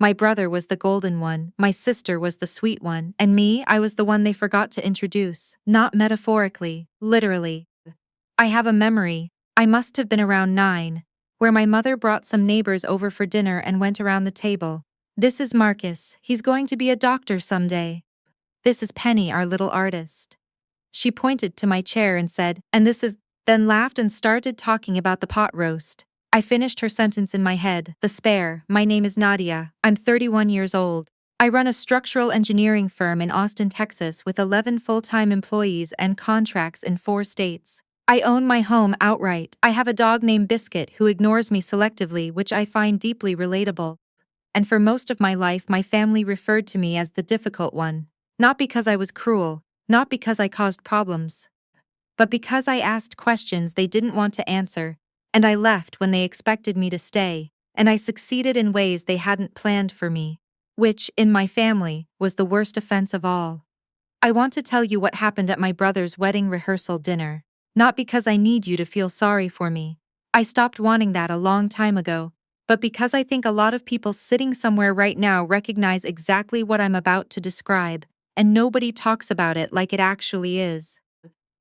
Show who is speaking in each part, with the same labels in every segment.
Speaker 1: My brother was the golden one, my sister was the sweet one, and me, I was the one they forgot to introduce, not metaphorically, literally. I have a memory, I must have been around 9, where my mother brought some neighbors over for dinner and went around the table. This is Marcus, he's going to be a doctor someday. This is Penny, our little artist. She pointed to my chair and said, and this is, then laughed and started talking about the pot roast. I finished her sentence in my head, the spare, my name is Nadia, I'm 31 years old. I run a structural engineering firm in Austin, Texas with 11 full-time employees and contracts in 4 states. I own my home outright. I have a dog named Biscuit who ignores me selectively, which I find deeply relatable. And for most of my life my family referred to me as the difficult one. Not because I was cruel, not because I caused problems, but because I asked questions they didn't want to answer, and I left when they expected me to stay, and I succeeded in ways they hadn't planned for me, which, in my family, was the worst offense of all. I want to tell you what happened at my brother's wedding rehearsal dinner, not because I need you to feel sorry for me. I stopped wanting that a long time ago, but because I think a lot of people sitting somewhere right now recognize exactly what I'm about to describe, and nobody talks about it like it actually is.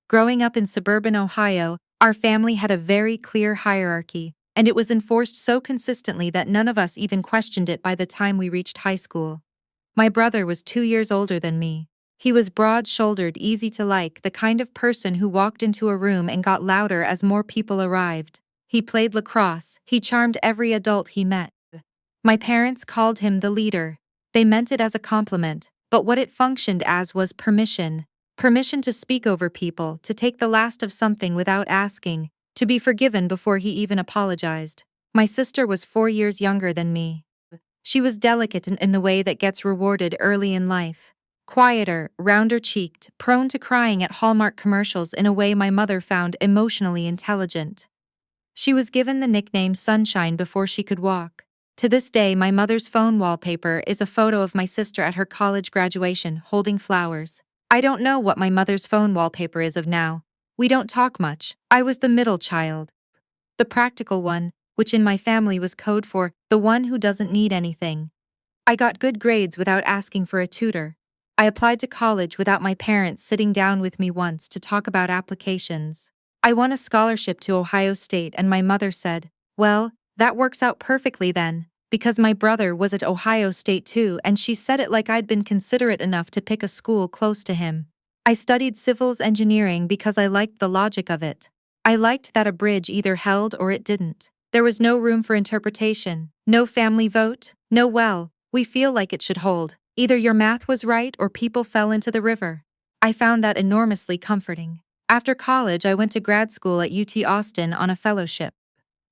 Speaker 1: Growing up in suburban Ohio, our family had a very clear hierarchy, and it was enforced so consistently that none of us even questioned it by the time we reached high school. My brother was 2 years older than me. He was broad-shouldered, easy to like, the kind of person who walked into a room and got louder as more people arrived. He played lacrosse, he charmed every adult he met. My parents called him the leader. They meant it as a compliment, but what it functioned as was permission. Permission to speak over people, to take the last of something without asking, to be forgiven before he even apologized. My sister was 4 years younger than me. She was delicate in the way that gets rewarded early in life. Quieter, rounder-cheeked, prone to crying at Hallmark commercials in a way my mother found emotionally intelligent. She was given the nickname Sunshine before she could walk. To this day, my mother's phone wallpaper is a photo of my sister at her college graduation holding flowers. I don't know what my mother's phone wallpaper is of now. We don't talk much. I was the middle child. The practical one, which in my family was code for the one who doesn't need anything. I got good grades without asking for a tutor. I applied to college without my parents sitting down with me once to talk about applications. I won a scholarship to Ohio State and my mother said, well, that works out perfectly then, because my brother was at Ohio State too, and she said it like I'd been considerate enough to pick a school close to him. I studied civils engineering because I liked the logic of it. I liked that a bridge either held or it didn't. There was no room for interpretation, no family vote, no well, we feel like it should hold. Either your math was right or people fell into the river. I found that enormously comforting. After college, I went to grad school at UT Austin on a fellowship.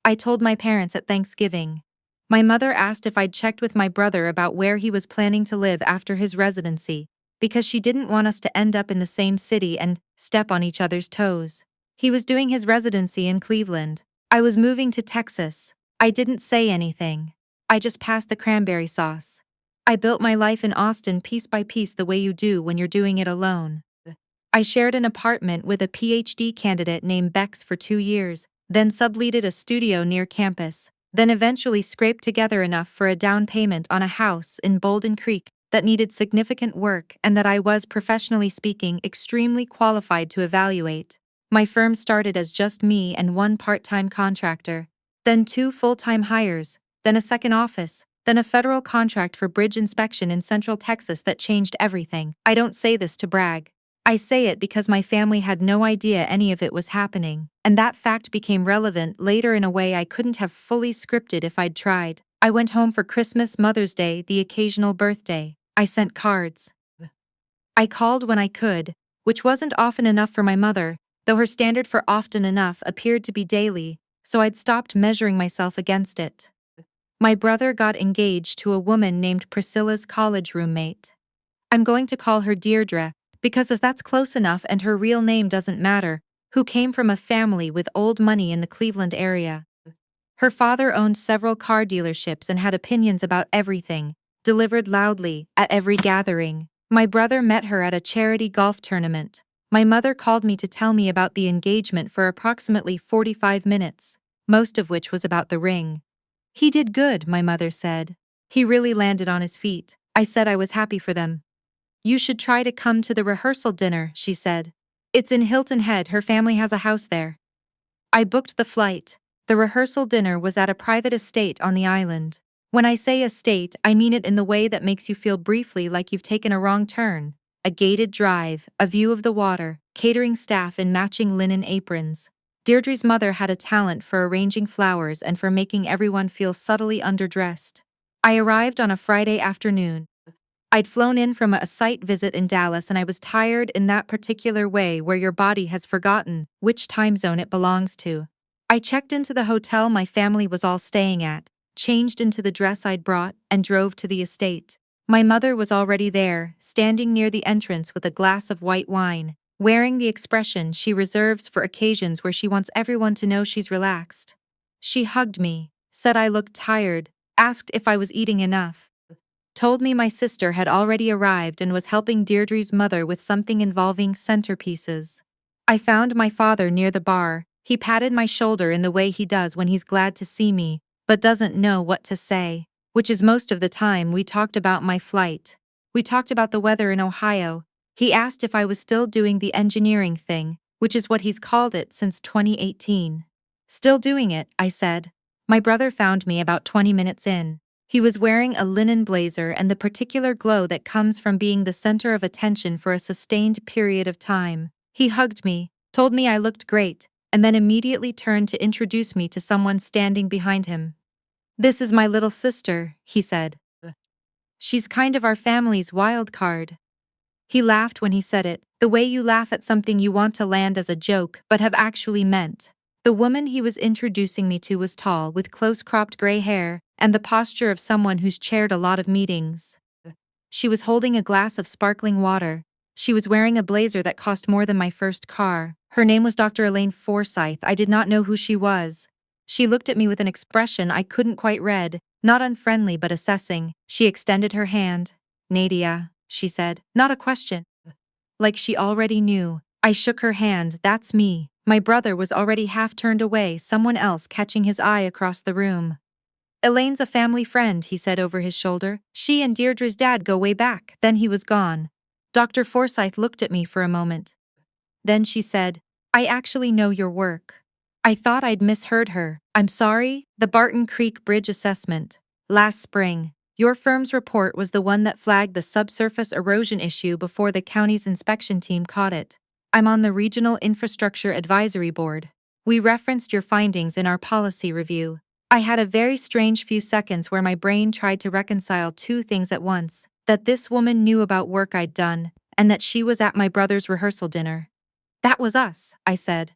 Speaker 1: I told my parents at Thanksgiving. My mother asked if I'd checked with my brother about where he was planning to live after his residency, because she didn't want us to end up in the same city and step on each other's toes. He was doing his residency in Cleveland. I was moving to Texas. I didn't say anything. I just passed the cranberry sauce. I built my life in Austin piece by piece the way you do when you're doing it alone. I shared an apartment with a PhD candidate named Bex for 2 years, then subleased a studio near campus, then eventually scraped together enough for a down payment on a house in Bolden Creek that needed significant work and that I was, professionally speaking, extremely qualified to evaluate. My firm started as just me and 1 part-time contractor, then 2 full-time hires, then a second office, then a federal contract for bridge inspection in Central Texas that changed everything. I don't say this to brag. I say it because my family had no idea any of it was happening, and that fact became relevant later in a way I couldn't have fully scripted if I'd tried. I went home for Christmas, Mother's Day, the occasional birthday. I sent cards. I called when I could, which wasn't often enough for my mother, though her standard for often enough appeared to be daily, so I'd stopped measuring myself against it. My brother got engaged to a woman named Priscilla's college roommate. I'm going to call her Deirdre, because as that's close enough and her real name doesn't matter, who came from a family with old money in the Cleveland area. Her father owned several car dealerships and had opinions about everything, delivered loudly at every gathering. My brother met her at a charity golf tournament. My mother called me to tell me about the engagement for approximately 45 minutes, most of which was about the ring. He did good, my mother said. He really landed on his feet. I said I was happy for them. You should try to come to the rehearsal dinner, she said. It's in Hilton Head, her family has a house there. I booked the flight. The rehearsal dinner was at a private estate on the island. When I say estate, I mean it in the way that makes you feel briefly like you've taken a wrong turn. A gated drive, a view of the water, catering staff in matching linen aprons. Deirdre's mother had a talent for arranging flowers and for making everyone feel subtly underdressed. I arrived on a Friday afternoon. I'd flown in from a site visit in Dallas and I was tired in that particular way where your body has forgotten which time zone it belongs to. I checked into the hotel my family was all staying at, changed into the dress I'd brought, and drove to the estate. My mother was already there, standing near the entrance with a glass of white wine, wearing the expression she reserves for occasions where she wants everyone to know she's relaxed. She hugged me, said I looked tired, asked if I was eating enough. Told me my sister had already arrived and was helping Deirdre's mother with something involving centerpieces. I found my father near the bar. He patted my shoulder in the way he does when he's glad to see me, but doesn't know what to say, which is most of the time. We talked about my flight. We talked about the weather in Ohio. He asked if I was still doing the engineering thing, which is what he's called it since 2018. Still doing it, I said. My brother found me about 20 minutes in. He was wearing a linen blazer and the particular glow that comes from being the center of attention for a sustained period of time. He hugged me, told me I looked great, and then immediately turned to introduce me to someone standing behind him. This is my little sister, he said. She's kind of our family's wild card. He laughed when he said it, the way you laugh at something you want to land as a joke but have actually meant. The woman he was introducing me to was tall, with close-cropped gray hair, and the posture of someone who's chaired a lot of meetings. She was holding a glass of sparkling water. She was wearing a blazer that cost more than my first car. Her name was Dr. Elaine Forsythe. I did not know who she was. She looked at me with an expression I couldn't quite read, not unfriendly but assessing. She extended her hand. Nadia, she said, not a question. Like she already knew. I shook her hand. That's me. My brother was already half turned away, someone else catching his eye across the room. Elaine's a family friend, he said over his shoulder. She and Deirdre's dad go way back. Then he was gone. Dr. Forsythe looked at me for a moment. Then she said, I actually know your work. I thought I'd misheard her. I'm sorry, the Barton Creek Bridge assessment. Last spring. Your firm's report was the one that flagged the subsurface erosion issue before the county's inspection team caught it. I'm on the Regional Infrastructure Advisory Board. We referenced your findings in our policy review. I had a very strange few seconds where my brain tried to reconcile two things at once, that this woman knew about work I'd done, and that she was at my brother's rehearsal dinner. That was us, I said.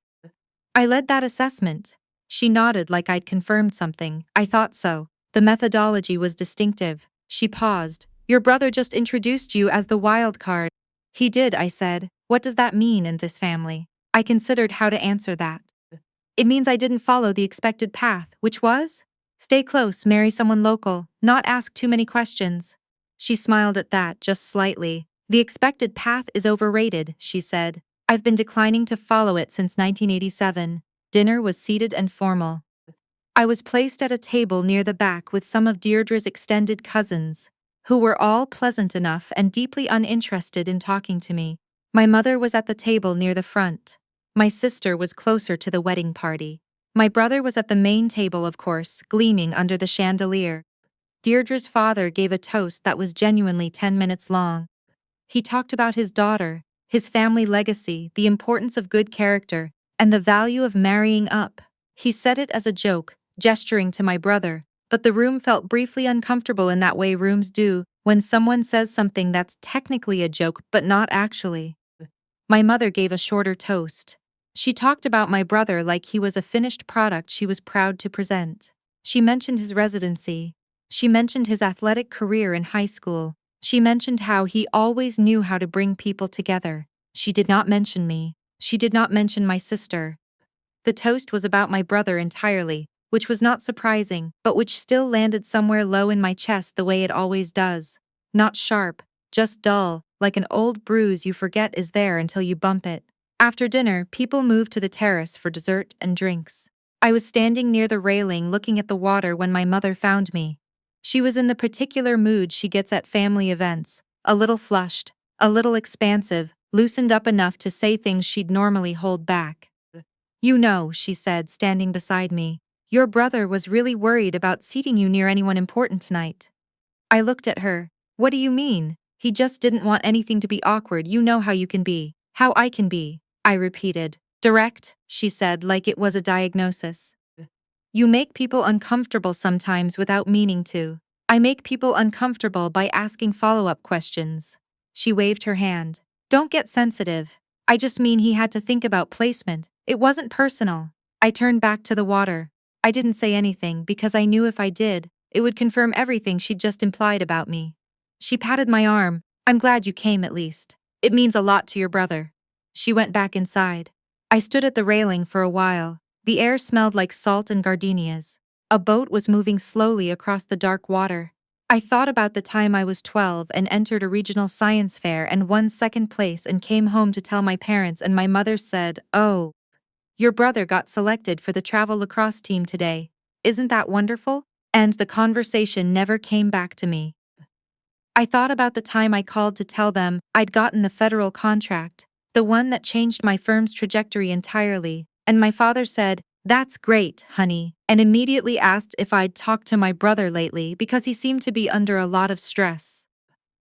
Speaker 1: I led that assessment. She nodded like I'd confirmed something. I thought so. The methodology was distinctive. She paused. Your brother just introduced you as the wild card. He did, I said. What does that mean in this family? I considered how to answer that. It means I didn't follow the expected path, which was? Stay close, marry someone local, not ask too many questions. She smiled at that, just slightly. The expected path is overrated, she said. I've been declining to follow it since 1987. Dinner was seated and formal. I was placed at a table near the back with some of Deirdre's extended cousins, who were all pleasant enough and deeply uninterested in talking to me. My mother was at the table near the front. My sister was closer to the wedding party. My brother was at the main table, of course, gleaming under the chandelier. Deirdre's father gave a toast that was genuinely 10 minutes long. He talked about his daughter, his family legacy, the importance of good character, and the value of marrying up. He said it as a joke, gesturing to my brother, but the room felt briefly uncomfortable in that way rooms do when someone says something that's technically a joke but not actually. My mother gave a shorter toast. She talked about my brother like he was a finished product she was proud to present. She mentioned his residency. She mentioned his athletic career in high school. She mentioned how he always knew how to bring people together. She did not mention me. She did not mention my sister. The toast was about my brother entirely, which was not surprising, but which still landed somewhere low in my chest the way it always does. Not sharp, just dull, like an old bruise you forget is there until you bump it. After dinner, people moved to the terrace for dessert and drinks. I was standing near the railing looking at the water when my mother found me. She was in the particular mood she gets at family events, a little flushed, a little expansive, loosened up enough to say things she'd normally hold back. You know, she said, standing beside me, your brother was really worried about seating you near anyone important tonight. I looked at her. What do you mean? He just didn't want anything to be awkward. You know how you can be. How I can be, I repeated. Direct, she said, like it was a diagnosis. You make people uncomfortable sometimes without meaning to. I make people uncomfortable by asking follow-up questions. She waved her hand. Don't get sensitive. I just mean he had to think about placement. It wasn't personal. I turned back to the water. I didn't say anything because I knew if I did, it would confirm everything she'd just implied about me. She patted my arm. I'm glad you came at least. It means a lot to your brother. She went back inside. I stood at the railing for a while. The air smelled like salt and gardenias. A boat was moving slowly across the dark water. I thought about the time I was 12 and entered a regional science fair and won second place and came home to tell my parents, and my mother said, "Oh, your brother got selected for the travel lacrosse team today. Isn't that wonderful?" And the conversation never came back to me. I thought about the time I called to tell them I'd gotten the federal contract, the one that changed my firm's trajectory entirely, and my father said, "That's great, honey," and immediately asked if I'd talked to my brother lately because he seemed to be under a lot of stress.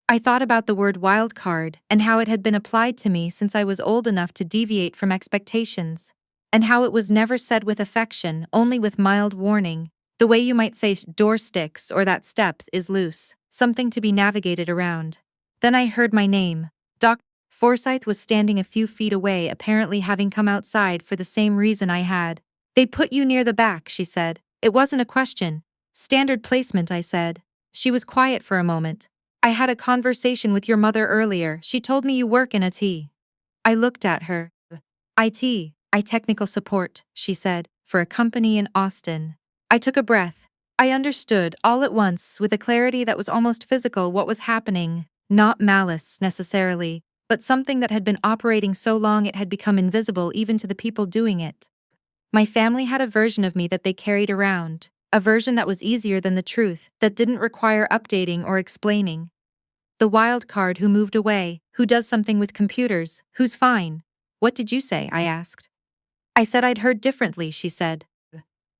Speaker 1: I thought about the word wild card and how it had been applied to me since I was old enough to deviate from expectations, and how it was never said with affection, only with mild warning, the way you might say door sticks or that step is loose, something to be navigated around. Then I heard my name. Dr. Forsythe was standing a few feet away, apparently having come outside for the same reason I had. They put you near the back, she said. It wasn't a question. Standard placement, I said. She was quiet for a moment. I had a conversation with your mother earlier. She told me you work in IT. I looked at her. I technical support, she said, for a company in Austin. I took a breath. I understood, all at once, with a clarity that was almost physical, what was happening. Not malice, necessarily, but something that had been operating so long it had become invisible even to the people doing it. My family had a version of me that they carried around, a version that was easier than the truth, that didn't require updating or explaining. The wild card who moved away, who does something with computers, who's fine. What did you say? I asked. I said I'd heard differently, she said.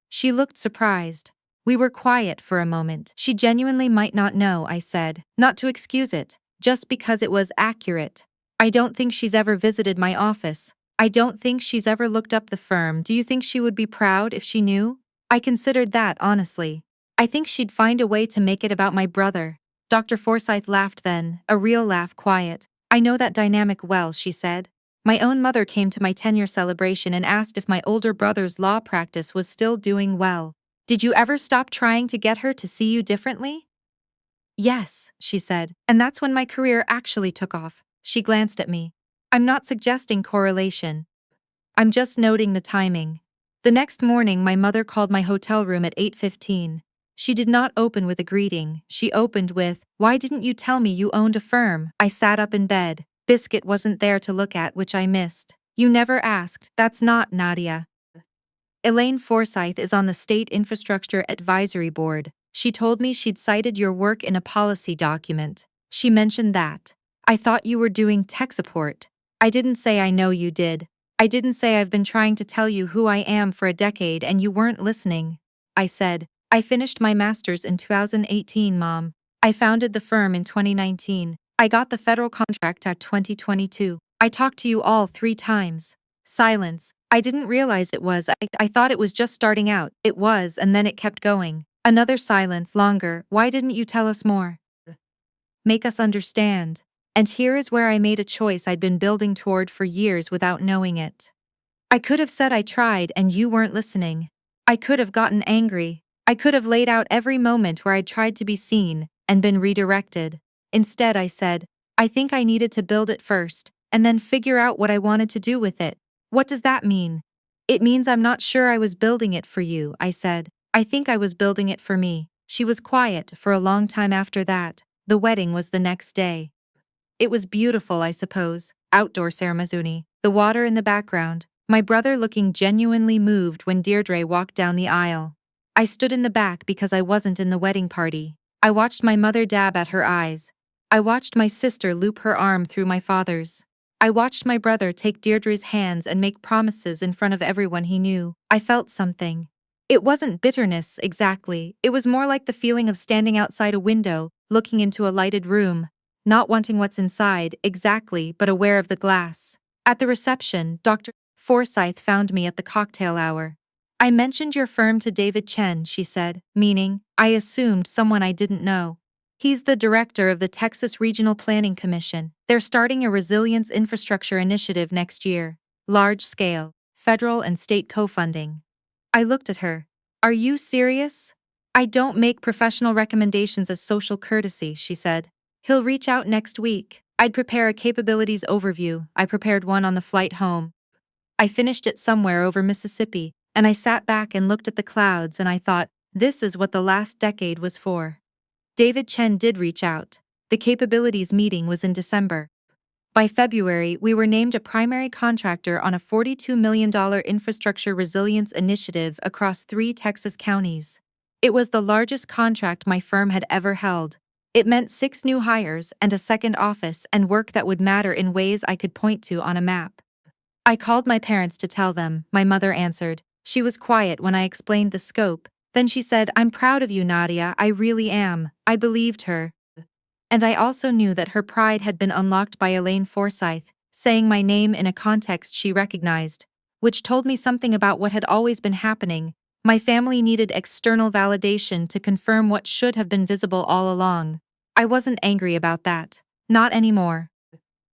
Speaker 1: She looked surprised. We were quiet for a moment. She genuinely might not know, I said, not to excuse it, just because it was accurate. I don't think she's ever visited my office. I don't think she's ever looked up the firm. Do you think she would be proud if she knew? I considered that, honestly. I think she'd find a way to make it about my brother. Dr. Forsythe laughed then, a real laugh, quiet. I know that dynamic well, she said. My own mother came to my tenure celebration and asked if my older brother's law practice was still doing well. Did you ever stop trying to get her to see you differently? Yes, she said, and that's when my career actually took off. She glanced at me. I'm not suggesting correlation. I'm just noting the timing. The next morning, my mother called my hotel room at 8:15. She did not open with a greeting. She opened with, "Why didn't you tell me you owned a firm?" I sat up in bed. Biscuit wasn't there to look at, which I missed. You never asked. That's not Nadia. Elaine Forsythe is on the State Infrastructure Advisory Board. She told me she'd cited your work in a policy document. She mentioned that. I thought you were doing tech support. I didn't say I know you did. I didn't say I've been trying to tell you who I am for a decade and you weren't listening. I said, I finished my master's in 2018, Mom. I founded the firm in 2019. I got the federal contract at 2022. I talked to you all 3 times. Silence. I didn't realize it was. I thought it was just starting out. It was, and then it kept going. Another silence, longer. Why didn't you tell us more? Make us understand. And here is where I made a choice I'd been building toward for years without knowing it. I could have said I tried and you weren't listening. I could have gotten angry. I could have laid out every moment where I'd tried to be seen and been redirected. Instead, I said, I think I needed to build it first, and then figure out what I wanted to do with it. What does that mean? It means I'm not sure I was building it for you, I said. I think I was building it for me. She was quiet for a long time after that. The wedding was the next day. It was beautiful, I suppose. Outdoor ceremony, the water in the background, my brother looking genuinely moved when Deirdre walked down the aisle. I stood in the back because I wasn't in the wedding party. I watched my mother dab at her eyes. I watched my sister loop her arm through my father's. I watched my brother take Deirdre's hands and make promises in front of everyone he knew. I felt something. It wasn't bitterness, exactly. It was more like the feeling of standing outside a window, looking into a lighted room, not wanting what's inside, exactly, but aware of the glass. At the reception, Dr. Forsythe found me at the cocktail hour. I mentioned your firm to David Chen, she said, meaning, I assumed someone I didn't know. He's the director of the Texas Regional Planning Commission. They're starting a resilience infrastructure initiative next year. Large scale, federal and state co-funding. I looked at her. Are you serious? I don't make professional recommendations as social courtesy, she said. He'll reach out next week. I'd prepare a capabilities overview. I prepared one on the flight home. I finished it somewhere over Mississippi, and I sat back and looked at the clouds and I thought, this is what the last decade was for. David Chen did reach out. The capabilities meeting was in December. By February, we were named a primary contractor on a $42 million infrastructure resilience initiative across 3 Texas counties. It was the largest contract my firm had ever held. It meant 6 new hires and a second office and work that would matter in ways I could point to on a map. I called my parents to tell them, my mother answered. She was quiet when I explained the scope. Then she said, I'm proud of you, Nadia, I really am. I believed her. And I also knew that her pride had been unlocked by Elaine Forsythe, saying my name in a context she recognized, which told me something about what had always been happening. My family needed external validation to confirm what should have been visible all along. I wasn't angry about that. Not anymore.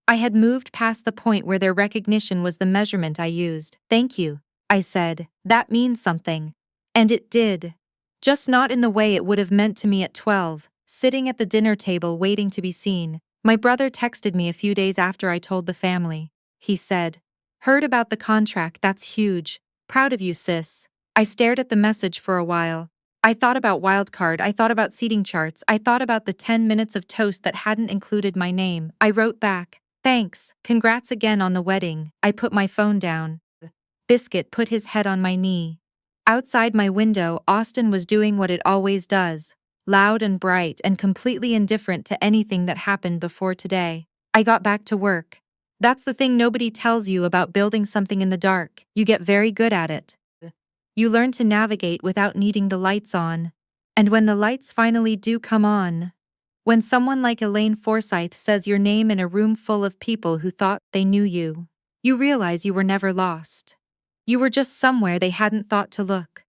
Speaker 1: I had moved past the point where their recognition was the measurement I used. Thank you, I said. That means something. And it did. Just not in the way it would have meant to me at 12, sitting at the dinner table waiting to be seen. My brother texted me a few days after I told the family. He said, heard about the contract, that's huge. Proud of you, sis. I stared at the message for a while. I thought about wildcard, I thought about seating charts, I thought about the 10 minutes of toast that hadn't included my name. I wrote back, thanks, congrats again on the wedding. I put my phone down. Biscuit put his head on my knee. Outside my window, Austin was doing what it always does, loud and bright and completely indifferent to anything that happened before today. I got back to work. That's the thing nobody tells you about building something in the dark. You get very good at it. You learn to navigate without needing the lights on. And when the lights finally do come on, when someone like Elaine Forsythe says your name in a room full of people who thought they knew you, you realize you were never lost. You were just somewhere they hadn't thought to look.